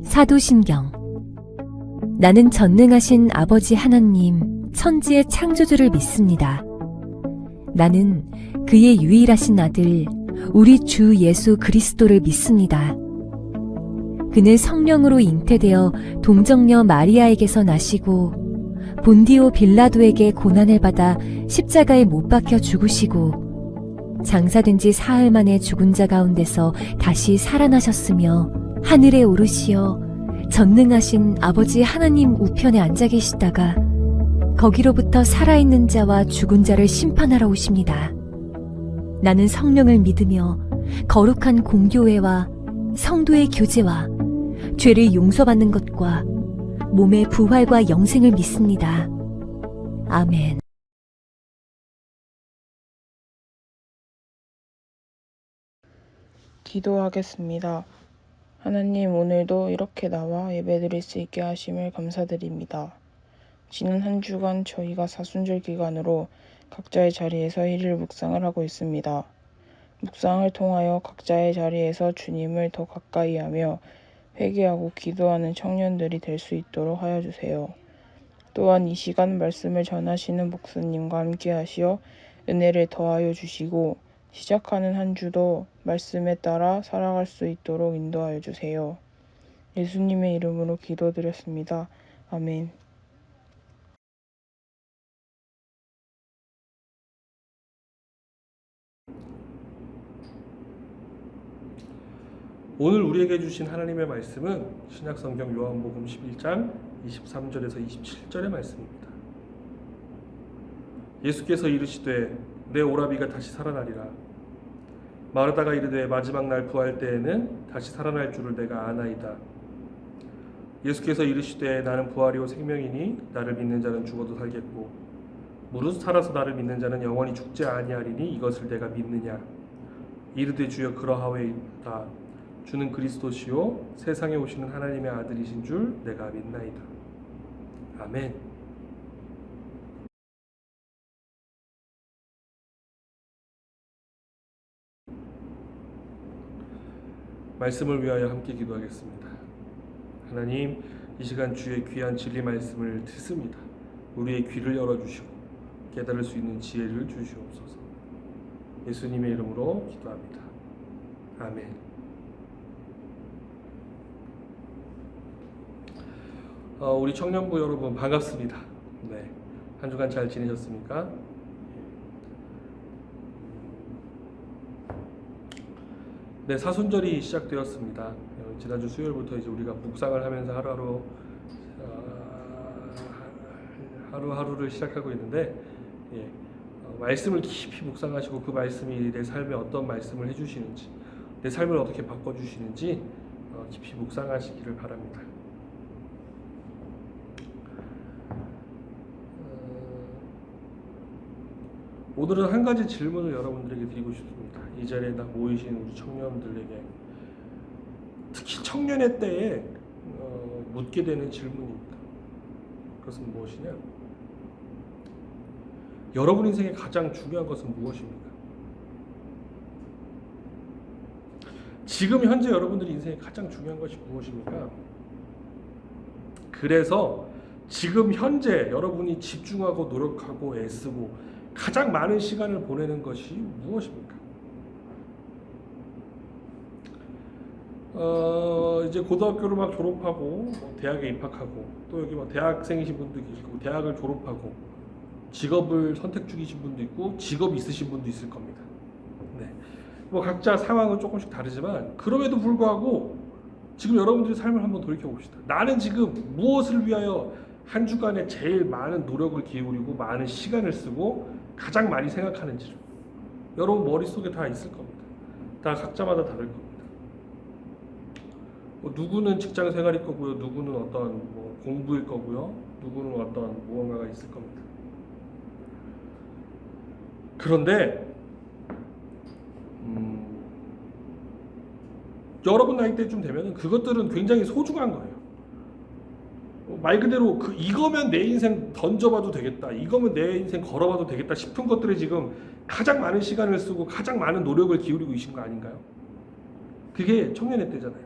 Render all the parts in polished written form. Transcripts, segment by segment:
사도신경. 나는 전능하신 아버지 하나님, 천지의 창조주를 믿습니다. 나는 그의 유일하신 아들, 우리 주 예수 그리스도를 믿습니다. 그는 성령으로 잉태되어 동정녀 마리아에게서 나시고 본디오 빌라도에게 고난을 받아 십자가에 못 박혀 죽으시고 장사된 지 사흘 만에 죽은 자 가운데서 다시 살아나셨으며 하늘에 오르시어 전능하신 아버지 하나님 우편에 앉아 계시다가 거기로부터 살아있는 자와 죽은 자를 심판하러 오십니다. 나는 성령을 믿으며 거룩한 공교회와 성도의 교제와 죄를 용서받는 것과 몸의 부활과 영생을 믿습니다. 아멘. 기도하겠습니다. 하나님, 오늘도 이렇게 나와 예배드릴 수 있게 하심을 감사드립니다. 지난 한 주간 저희가 사순절 기간으로 각자의 자리에서 일일 묵상을 하고 있습니다. 묵상을 통하여 각자의 자리에서 주님을 더 가까이 하며 회개하고 기도하는 청년들이 될 수 있도록 하여 주세요. 또한 이 시간 말씀을 전하시는 목사님과 함께 하시어 은혜를 더하여 주시고 시작하는 한 주도 말씀에 따라 살아갈 수 있도록 인도하여 주세요. 예수님의 이름으로 기도드렸습니다. 아멘. 오늘 우리에게 주신 하나님의 말씀은 신약성경 요한복음 11장 23절에서 27절의 말씀입니다. 예수께서 이르시되 내 오라비가 다시 살아나리라. 마르다가 이르되 마지막 날 부활 때에는 다시 살아날 줄을 내가 아나이다. 예수께서 이르시되 나는 부활이요 생명이니 나를 믿는 자는 죽어도 살겠고 무릇 살아서 나를 믿는 자는 영원히 죽지 아니하리니 이것을 내가 믿느냐. 이르되 주여 그러하오이다. 주는 그리스도시요 세상에 오시는 하나님의 아들이신 줄 내가 믿나이다. 아멘. 말씀을 위하여 함께 기도하겠습니다. 하나님, 이 시간 주의 귀한 진리 말씀을 듣습니다. 우리의 귀를 열어주시고 깨달을 수 있는 지혜를 주시옵소서. 예수님의 이름으로 기도합니다. 아멘. 우리 청년부 여러분 반갑습니다. 네, 한 주간 잘 지내셨습니까? 네, 사순절이 시작되었습니다. 지난주 수요일부터 이제 우리가 묵상을 하면서 하루하루를 시작하고 있는데, 말씀을 깊이 묵상하시고 그 말씀이 내 삶에 어떤 말씀을 해주시는지, 내 삶을 어떻게 바꿔주시는지 깊이 묵상하시기를 바랍니다. 오늘은 한 가지 질문을 여러분들에게 드리고 싶습니다. 이 자리에 모이신 우리 청년들에게, 특히 청년의 때에 묻게 되는 질문입니다. 그것은 무엇이냐? 여러분 인생에 가장 중요한 것은 무엇입니까? 지금 현재 여러분들 인생에 가장 중요한 것이 무엇입니까? 그래서 지금 현재 여러분이 집중하고 노력하고 애쓰고 가장 많은 시간을 보내는 것이 무엇입니까? 이제 고등학교를 막 졸업하고 대학에 입학하고 또 여기 막 대학생이신 분도 계시고 대학을 졸업하고 직업을 선택 중이신 분도 있고 직업이 있으신 분도 있을 겁니다. 네. 뭐 각자 상황은 조금씩 다르지만 그럼에도 불구하고 지금 여러분들의 삶을 한번 돌이켜봅시다. 나는 지금 무엇을 위하여 한 주간에 제일 많은 노력을 기울이고 많은 시간을 쓰고 가장 많이 생각하는지를 여러분 머릿속에 다 있을 겁니다. 다 각자마다 다를 겁니다. 누구는 직장 생활일 거고요, 누구는 어떤 공부일 거고요, 누구는 어떤 무언가가 있을 겁니다. 그런데 여러분 나이대쯤 되면 그것들은 굉장히 소중한 거예요. 말 그대로 이거면 내 인생 던져봐도 되겠다, 이거면 내 인생 걸어봐도 되겠다 싶은 것들에 지금 가장 많은 시간을 쓰고 가장 많은 노력을 기울이고 계신 거 아닌가요? 그게 청년의 때잖아요.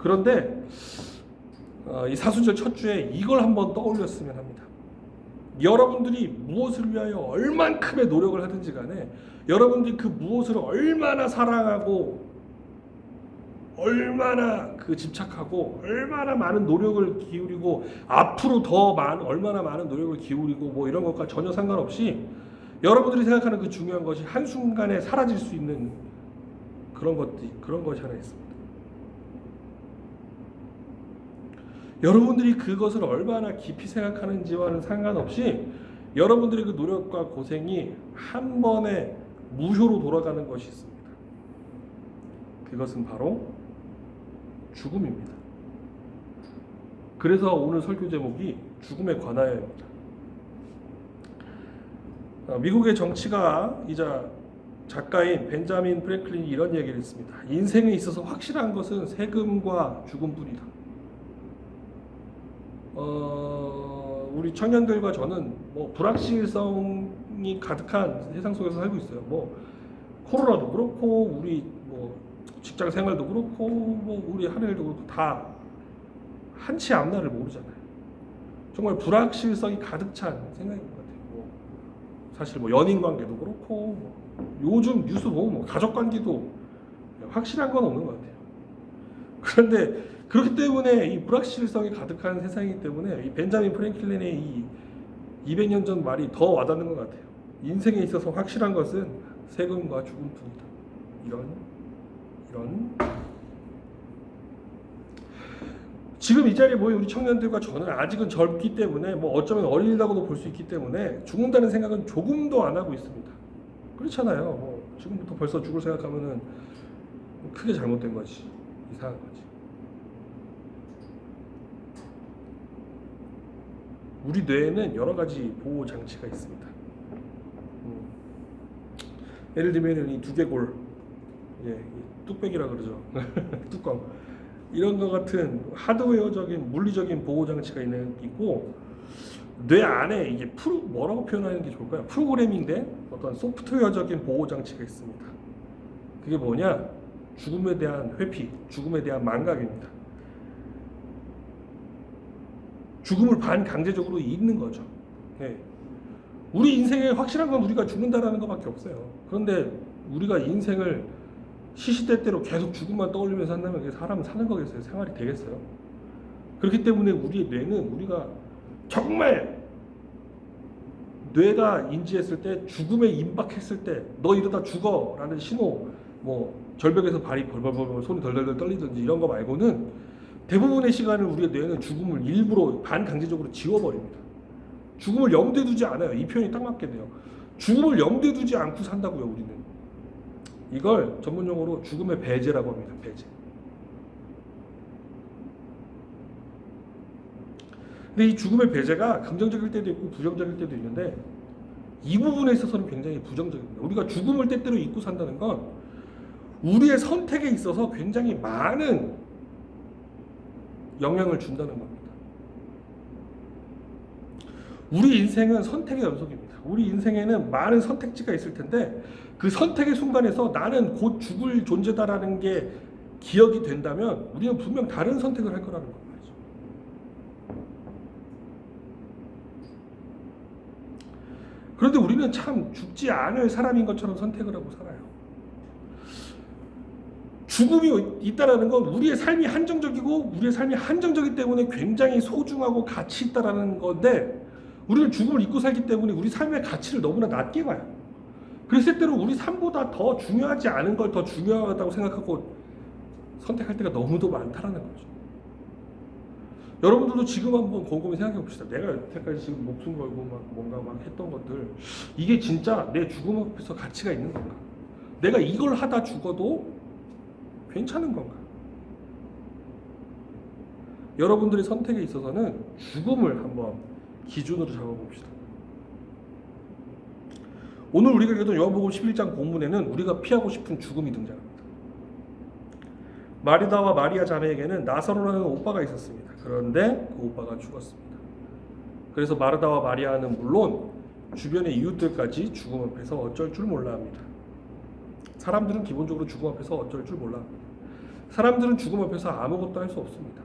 그런데 이 사순절 첫 주에 이걸 한번 떠올렸으면 합니다. 여러분들이 무엇을 위하여 얼만큼의 노력을 하든지 간에 여러분들이 그 무엇을 얼마나 사랑하고 얼마나 집착하고 얼마나 많은 노력을 기울이고 앞으로 더 얼마나 많은 노력을 기울이고 뭐 이런 것과 전혀 상관없이 여러분들이 생각하는 그 중요한 것이 한순간에 사라질 수 있는 그런 것이 하나 있습니다. 여러분들이 그것을 얼마나 깊이 생각하는지와는 상관없이 여러분들의 그 노력과 고생이 한 번에 무효로 돌아가는 것이 있습니다. 그것은 바로 죽음입니다. 그래서 오늘 설교 제목이 죽음에 관하여입니다. 미국의 정치가이자 작가인 벤자민 프랭클린이 이런 얘기를 했습니다. 인생에 있어서 확실한 것은 세금과 죽음뿐이다. 우리 청년들과 저는 뭐 불확실성이 가득한 세상 속에서 살고 있어요. 뭐 코로나도 그렇고 우리 뭐 직장 생활도 그렇고 뭐 우리 하늘도 그렇고 다 한치 앞날을 모르잖아요. 정말 불확실성이 가득 찬 생각인 것 같아요. 뭐 사실 뭐 연인 관계도 그렇고 뭐 요즘 뉴스 보면 뭐 가족 관계도 확실한 건 없는 것 같아요. 그런데 그렇기 때문에 이 불확실성이 가득한 세상이기 때문에 이 벤자민 프랭클린의 이 200년 전 말이 더 와닿는 것 같아요. 인생에 있어서 확실한 것은 세금과 죽음뿐이다. 이런 지금 이 자리에 모인 우리 청년들과 저는 아직은 젊기 때문에 뭐 어쩌면 어리다고도 볼 수 있기 때문에 죽는다는 생각은 조금도 안 하고 있습니다. 그렇잖아요. 뭐 지금부터 벌써 죽을 생각하면은 크게 잘못된 거지, 이상한 거지. 우리 뇌에는 여러 가지 보호 장치가 있습니다. 예를 들면 이 두개골, 뚝배기라 그러죠. 뚜껑. 이런 것 같은 하드웨어적인 물리적인 보호 장치가 있고 뇌 안에 이게 뭐라고 표현하는 게 좋을까요? 프로그래밍된 어떤 소프트웨어적인 보호 장치가 있습니다. 그게 뭐냐? 죽음에 대한 회피, 죽음에 대한 망각입니다. 죽음을 반강제적으로 잊는 거죠. 우리 인생에 확실한 건 우리가 죽는다라는 것밖에 없어요. 그런데 우리가 인생을 시시때때로 계속 죽음만 떠올리면서 한다면 사람은 사는 거겠어요? 생활이 되겠어요? 그렇기 때문에 우리의 뇌는 우리가 정말 뇌가 인지했을 때 죽음에 임박했을 때 너 이러다 죽어 라는 신호, 뭐 절벽에서 발이 벌벌벌 손이 덜덜덜 떨리든지 이런 거 말고는 대부분의 시간을 우리의 뇌는 죽음을 일부러 반강제적으로 지워버립니다. 죽음을 염두에 두지 않아요. 이 표현이 딱 맞게 돼요. 죽음을 염두에 두지 않고 산다고요, 우리는. 이걸 전문용어로 죽음의 배제라고 합니다. 배제. 근데 이 죽음의 배제가 긍정적일 때도 있고 부정적일 때도 있는데 이 부분에 있어서는 굉장히 부정적입니다. 우리가 죽음을 때때로 잊고 산다는 건 우리의 선택에 있어서 굉장히 많은 영향을 준다는 겁니다. 우리 인생은 선택의 연속입니다. 우리 인생에는 많은 선택지가 있을 텐데 그 선택의 순간에서 나는 곧 죽을 존재다라는 게 기억이 된다면 우리는 분명 다른 선택을 할 거라는 거 말이죠. 그런데 우리는 참 죽지 않을 사람인 것처럼 선택을 하고 살아요. 죽음이 있다라는 건 우리의 삶이 한정적이고 우리의 삶이 한정적이기 때문에 굉장히 소중하고 가치 있다라는 건데 우리는 죽음을 잊고 살기 때문에 우리 삶의 가치를 너무나 낮게 봐요. 그래서 때때로 우리 삶보다 더 중요하지 않은 걸 더 중요하다고 생각하고 선택할 때가 너무도 많다라는 거죠. 여러분들도 지금 한번 곰곰이 생각해 봅시다. 내가 여태까지 지금 목숨 걸고 막 뭔가 막 했던 것들 이게 진짜 내 죽음 앞에서 가치가 있는 건가? 내가 이걸 하다 죽어도 괜찮은 건가? 여러분들의 선택에 있어서는 죽음을 한번 기준으로 잡아봅시다. 오늘 우리가 읽었던 요한복음 11장 본문에는 우리가 피하고 싶은 죽음이 등장합니다. 마리다와 마리아 자매에게는 나사로라는 오빠가 있었습니다. 그런데 그 오빠가 죽었습니다. 그래서 마르다와 마리아는 물론 주변의 이웃들까지 죽음 앞에서 어쩔 줄 몰라 합니다. 사람들은 기본적으로 죽음 앞에서 어쩔 줄 몰라 합니다. 사람들은 죽음 앞에서 아무것도 할 수 없습니다.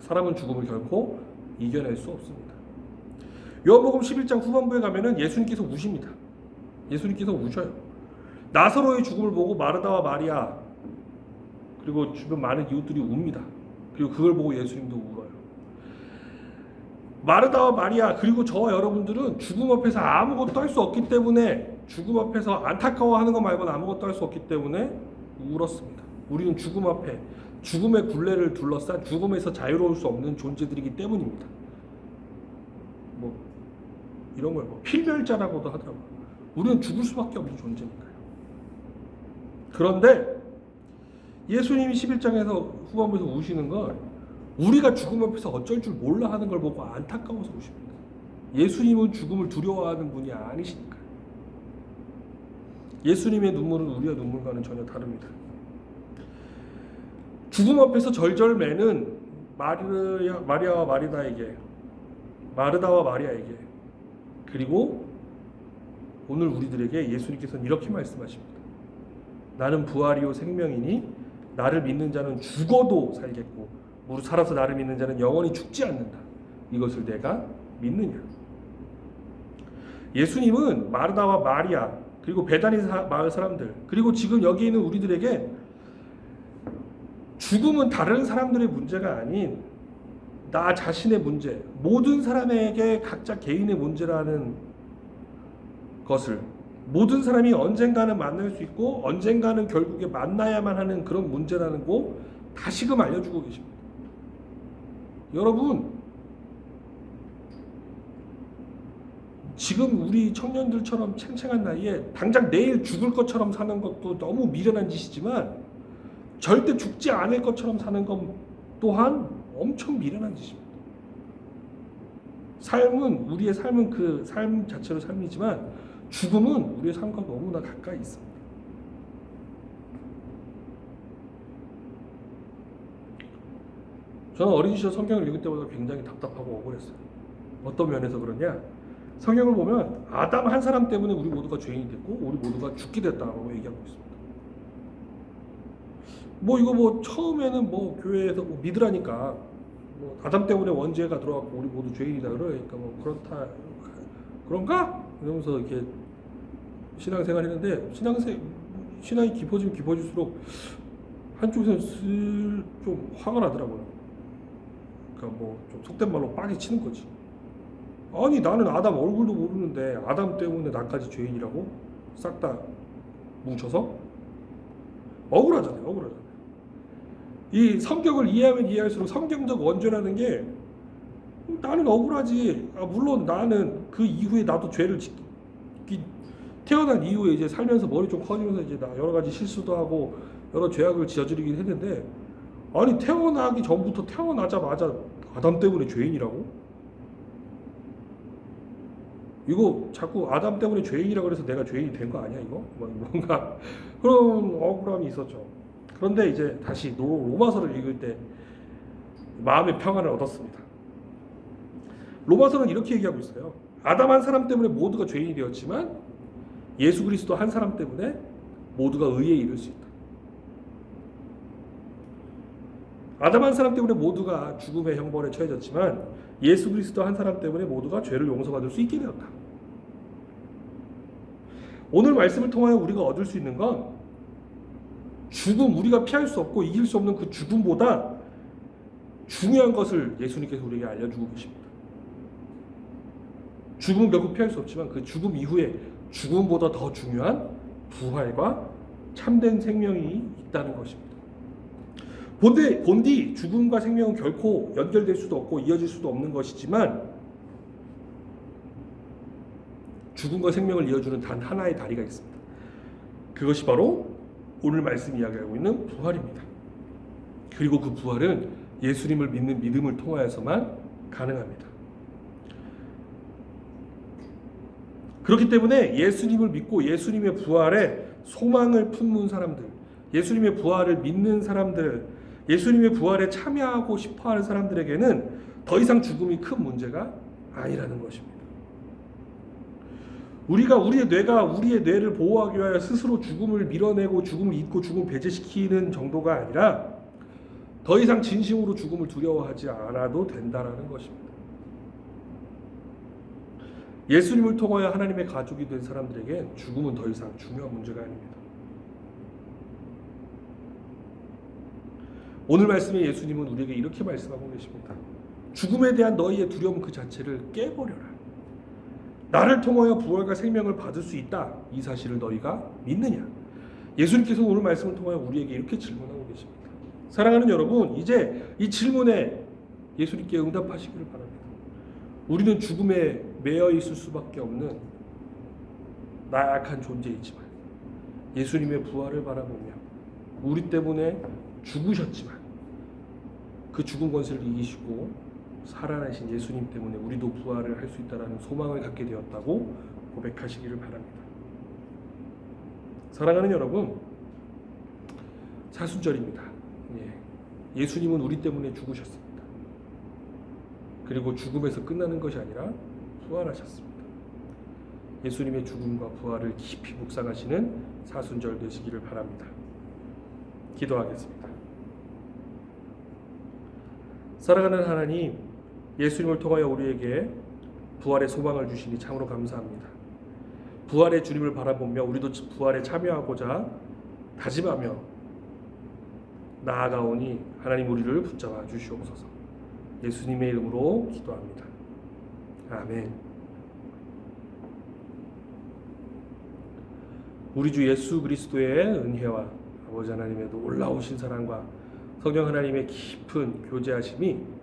사람은 죽음을 결코 이겨낼 수 없습니다. 요한복음 11장 후반부에 가면은 예수님께서 우십니다. 예수님께서 우셔요. 나사로의 죽음을 보고 마르다와 마리아 그리고 주변 많은 이웃들이 웁니다. 그리고 그걸 보고 예수님도 울어요. 마르다와 마리아 그리고 저와 여러분들은 죽음 앞에서 아무것도 할 수 없기 때문에 죽음 앞에서 안타까워하는 것 말고는 아무것도 할 수 없기 때문에 울었습니다. 우리는 죽음 앞에 죽음의 굴레를 둘러싼 죽음에서 자유로울 수 없는 존재들이기 때문입니다. 뭐 이런 걸 뭐 필멸자라고도 하더라고요. 우리는 죽을 수밖에 없는 존재니까요. 그런데 예수님이 11장에서 후반부에서 우시는 건 우리가 죽음 앞에서 어쩔 줄 몰라 하는 걸 보고 안타까워서 우십니다. 예수님은 죽음을 두려워하는 분이 아니시니까요. 예수님의 눈물은 우리의 눈물과는 전혀 다릅니다. 죽음 앞에서 절절 매는 마리아와 마르다와 마리아에게 그리고 오늘 우리들에게 예수님께서는 이렇게 말씀하십니다. 나는 부활이요 생명이니 나를 믿는 자는 죽어도 살겠고 무릇 살아서 나를 믿는 자는 영원히 죽지 않는다. 이것을 내가 믿느냐. 예수님은 마르다와 마리아 그리고 베다니 마을 사람들 그리고 지금 여기 있는 우리들에게 죽음은 다른 사람들의 문제가 아닌 나 자신의 문제, 모든 사람에게 각자 개인의 문제라는 것을 모든 사람이 언젠가는 만날 수 있고 언젠가는 결국에 만나야만 하는 그런 문제라는 거 다시금 알려주고 계십니다. 여러분 지금 우리 청년들처럼 챙챙한 나이에 당장 내일 죽을 것처럼 사는 것도 너무 미련한 짓이지만 절대 죽지 않을 것처럼 사는 것 또한 엄청 미련한 짓입니다. 우리의 삶은 그 삶 자체로 삶이지만 죽음은 우리의 삶과 너무나 가까이 있습니다. 저는 어린 시절 성경을 읽을 때마다 굉장히 답답하고 억울했어요. 어떤 면에서 그러냐? 성경을 보면 아담 한 사람 때문에 우리 모두가 죄인이 됐고 우리 모두가 죽게 됐다고 얘기하고 있습니다. 이거 처음에는 교회에서 믿으라니까 아담 때문에 원죄가 들어왔고 우리 모두 죄인이다 그러니까 그렇다 그런가? 이러면서 이렇게 신앙생활 했는데 신앙이 깊어지면 깊어질수록 한쪽에서는 좀 화가 나더라고요. 그러니까 좀 속된 말로 빡이 치는 거지. 아니 나는 아담 얼굴도 모르는데 아담 때문에 나까지 죄인이라고 싹 다 뭉쳐서 억울하잖아요. 이 성경을 이해하면 이해할수록 성경적 원죄라는 게 나는 억울하지. 물론 나는 그 이후에 나도 죄를 태어난 이후에 이제 살면서 머리 좀 커지면서 이제 나 여러 가지 실수도 하고 여러 죄악을 저지르긴 했는데 아니 태어나기 전부터 태어나자마자 아담 때문에 죄인이라고? 이거 자꾸 아담 때문에 죄인이라고 그래서 내가 죄인이 된 거 아니야 이거? 뭔가 그런 억울함이 있었죠. 그런데 이제 다시 로마서를 읽을 때 마음의 평안을 얻었습니다. 로마서는 이렇게 얘기하고 있어요. 아담 한 사람 때문에 모두가 죄인이 되었지만 예수 그리스도 한 사람 때문에 모두가 의에 이를 수 있다. 아담 한 사람 때문에 모두가 죽음의 형벌에 처해졌지만 예수 그리스도 한 사람 때문에 모두가 죄를 용서받을 수 있게 되었다. 오늘 말씀을 통하여 우리가 얻을 수 있는 건 죽음, 우리가 피할 수 없고 이길 수 없는 그 죽음보다 중요한 것을 예수님께서 우리에게 알려주고 계십니다. 죽음은 결국 피할 수 없지만 그 죽음 이후에 죽음보다 더 중요한 부활과 참된 생명이 있다는 것입니다. 본디 죽음과 생명은 결코 연결될 수도 없고 이어질 수도 없는 것이지만 죽음과 생명을 이어주는 단 하나의 다리가 있습니다. 그것이 바로 오늘 말씀 이야기하고 있는 부활입니다. 그리고 그 부활은 예수님을 믿는 믿음을 통하여서만 가능합니다. 그렇기 때문에 예수님을 믿고 예수님의 부활에 소망을 품는 사람들, 예수님의 부활을 믿는 사람들, 예수님의 부활에 참여하고 싶어하는 사람들에게는 더 이상 죽음이 큰 문제가 아니라는 것입니다. 우리가 우리의 뇌를 보호하기 위하여 스스로 죽음을 밀어내고 죽음을 잊고 죽음을 배제시키는 정도가 아니라 더 이상 진심으로 죽음을 두려워하지 않아도 된다라는 것입니다. 예수님을 통하여 하나님의 가족이 된 사람들에게 죽음은 더 이상 중요한 문제가 아닙니다. 오늘 말씀에 예수님은 우리에게 이렇게 말씀하고 계십니다. 죽음에 대한 너희의 두려움 그 자체를 깨버려라. 나를 통하여 부활과 생명을 받을 수 있다. 이 사실을 너희가 믿느냐? 예수님께서 오늘 말씀을 통하여 우리에게 이렇게 질문하고 계십니다. 사랑하는 여러분, 이제 이 질문에 예수님께 응답하시기를 바랍니다. 우리는 죽음에 매여 있을 수밖에 없는 나약한 존재이지만 예수님의 부활을 바라보며 우리 때문에 죽으셨지만 그 죽은 권세를 이기시고 살아나신 예수님 때문에 우리도 부활을 할 수 있다는 소망을 갖게 되었다고 고백하시기를 바랍니다. 사랑하는 여러분, 사순절입니다. 예수님은 우리 때문에 죽으셨습니다. 그리고 죽음에서 끝나는 것이 아니라 부활하셨습니다. 예수님의 죽음과 부활을 깊이 묵상하시는 사순절 되시기를 바랍니다. 기도하겠습니다. 사랑하는 하나님, 예수님을 통하여 우리에게 부활의 소망을 주시니 참으로 감사합니다. 부활의 주님을 바라보며 우리도 부활에 참여하고자 다짐하며 나아가오니 하나님 우리를 붙잡아 주시옵소서. 예수님의 이름으로 기도합니다. 아멘. 우리 주 예수 그리스도의 은혜와 아버지 하나님의 놀라우신 사랑과 성령 하나님의 깊은 교제하심이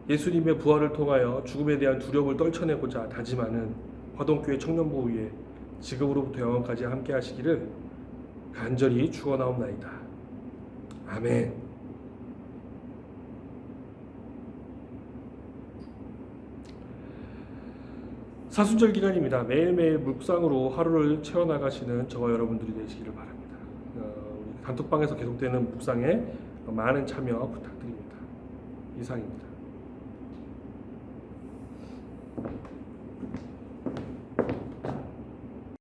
예수님의 부활을 통하여 죽음에 대한 두려움을 떨쳐내고자 다짐하는 화동교회 청년부 위에 지금으로부터 영원까지 함께 하시기를 간절히 축원하옵나이다. 아멘. 사순절 기간입니다. 매일매일 묵상으로 하루를 채워나가시는 저와 여러분들이 되시기를 바랍니다. 우리 단톡방에서 계속되는 묵상에 많은 참여 부탁드립니다. 이상입니다.